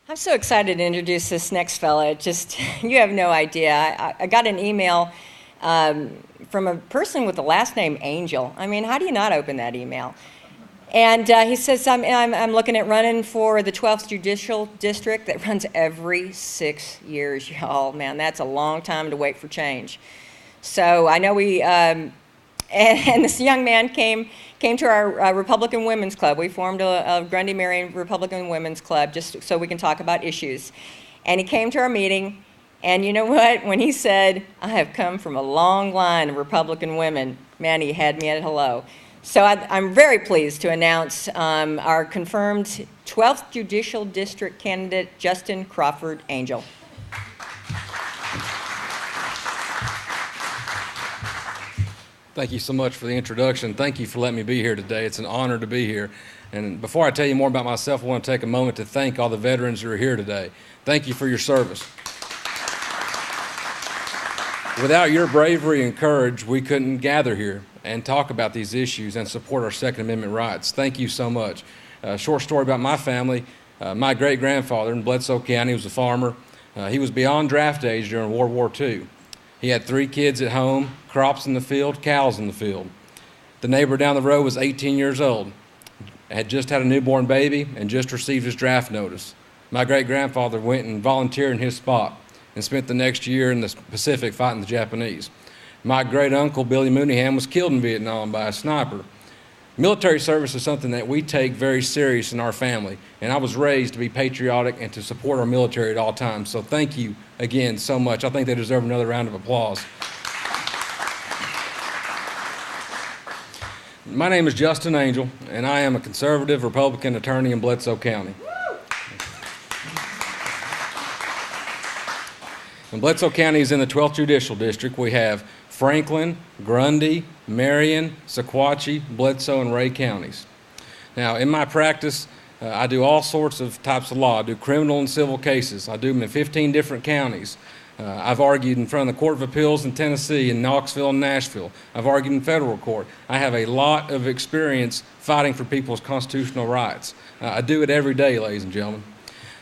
I'm so excited to introduce this next fella. You have no idea. I got an email from a person with the last name Angel. I mean, how do you not open that email? And he says, I'm looking at running for the 12th Judicial District that runs every 6 years, y'all. Man, that's a long time to wait for change. So I know and this young man came to our Republican Women's Club. We formed a Grundy Marion Republican Women's Club just so we can talk about issues. And he came to our meeting, and you know what? When he said, I have come from a long line of Republican women, man, he had me at hello. So I'm very pleased to announce our confirmed 12th Judicial District Candidate, Justin Crawford Angel. Thank you so much for the introduction. Thank you for letting me be here today. It's an honor to be here. And before I tell you more about myself, I want to take a moment to thank all the veterans who are here today. Thank you for your service. Without your bravery and courage, we couldn't gather here and talk about these issues and support our Second Amendment rights. Thank you so much. A short story about my family. My great-grandfather in Bledsoe County was a farmer. He was beyond draft age during World War II. He had 3 kids at home, crops in the field, cows in the field. The neighbor down the road was 18 years old, had just had a newborn baby, and just received his draft notice. My great-grandfather went and volunteered in his spot and spent the next year in the Pacific fighting the Japanese. My great-uncle, Billy Mooneyham, was killed in Vietnam by a sniper. Military service is something that we take very serious in our family, and I was raised to be patriotic and to support our military at all times. So thank you again so much. I think they deserve another round of applause. My name is Justin Angel, and I am a conservative Republican attorney in Bledsoe County. And Bledsoe County is in the 12th Judicial District. We have Franklin, Grundy, Marion, Sequatchie, Bledsoe, and Ray counties. Now, in my practice, I do all sorts of types of law. I do criminal and civil cases. I do them in 15 different counties. I've argued in front of the Court of Appeals in Tennessee, in Knoxville and Nashville. I've argued in federal court. I have a lot of experience fighting for people's constitutional rights. I do it every day, ladies and gentlemen.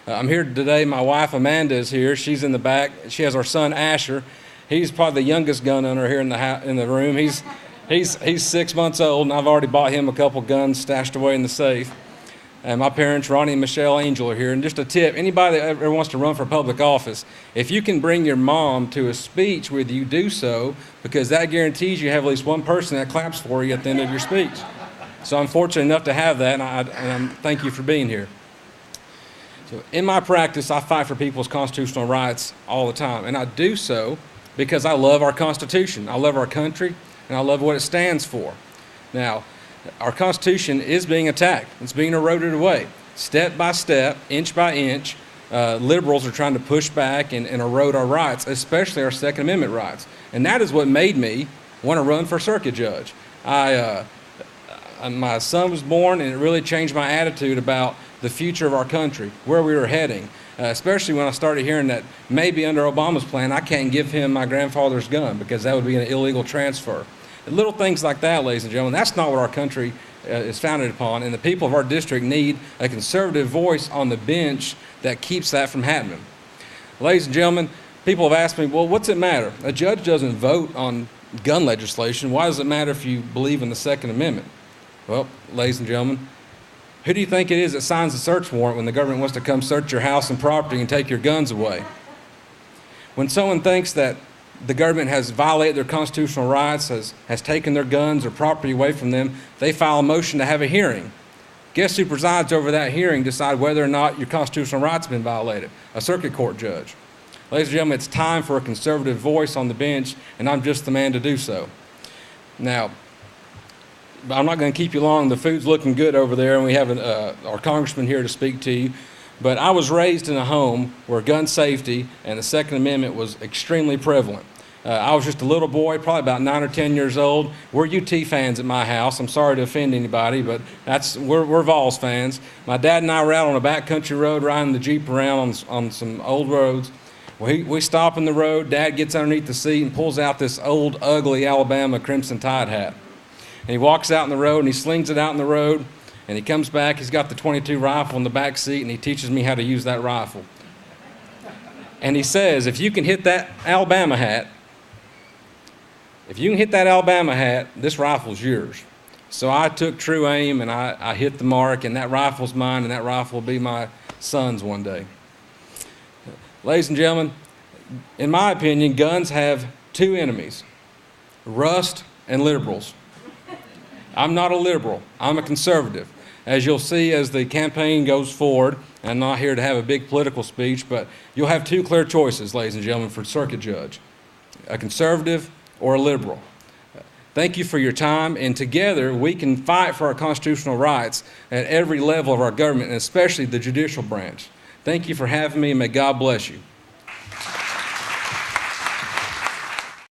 I'm here today. My wife, Amanda, is here. She's in the back. She has our son, Asher. He's probably the youngest gun owner here in the room. He's 6 months old, and I've already bought him a couple guns stashed away in the safe. And my parents, Ronnie and Michelle Angel, are here. And just a tip, anybody that ever wants to run for public office, if you can bring your mom to a speech with you, do so, because that guarantees you have at least one person that claps for you at the end of your speech. So I'm fortunate enough to have that, and thank you for being here. So in my practice, I fight for people's constitutional rights all the time, and I do so because I love our Constitution. I love our country, and I love what it stands for. Now, our Constitution is being attacked. It's being eroded away. Step by step, inch by inch, liberals are trying to push back and erode our rights, especially our Second Amendment rights. And that is what made me want to run for circuit judge. My son was born, and it really changed my attitude about the future of our country, where we were heading, especially when I started hearing that maybe under Obama's plan I can't give him my grandfather's gun because that would be an illegal transfer. Little things like that, ladies and gentlemen, that's not what our country is founded upon, and the people of our district need a conservative voice on the bench that keeps that from happening. Ladies and gentlemen, people have asked me, well, what's it matter? A judge doesn't vote on gun legislation. Why does it matter if you believe in the Second Amendment? Well, ladies and gentlemen, who do you think it is that signs a search warrant when the government wants to come search your house and property and take your guns away? When someone thinks that the government has violated their constitutional rights, has taken their guns or property away from them, they file a motion to have a hearing. Guess who presides over that hearing, decide whether or not your constitutional rights have been violated? A circuit court judge. Ladies and gentlemen, it's time for a conservative voice on the bench, and I'm just the man to do so. Now, I'm not going to keep you long. The food's looking good over there, and we have our congressman here to speak to you. But I was raised in a home where gun safety and the Second Amendment was extremely prevalent. I was just a little boy, probably about 9 or 10 years old. We're UT fans at my house. I'm sorry to offend anybody, but we're Vols fans. My dad and I were out on a backcountry road riding the Jeep around on some old roads. We stop in the road. Dad gets underneath the seat and pulls out this old, ugly Alabama Crimson Tide hat. And he walks out in the road, and he slings it out in the road, And he comes back, he's got the .22 rifle in the back seat, and he teaches me how to use that rifle. And he says, if you can hit that Alabama hat, this rifle's yours. So I took true aim, and I hit the mark, and that rifle's mine, and that rifle will be my son's one day. Ladies and gentlemen, in my opinion, guns have two enemies, rust and liberals. I'm not a liberal. I'm a conservative. As you'll see as the campaign goes forward, and I'm not here to have a big political speech, but you'll have two clear choices, ladies and gentlemen, for circuit judge, a conservative or a liberal. Thank you for your time, and together we can fight for our constitutional rights at every level of our government, and especially the judicial branch. Thank you for having me, and may God bless you.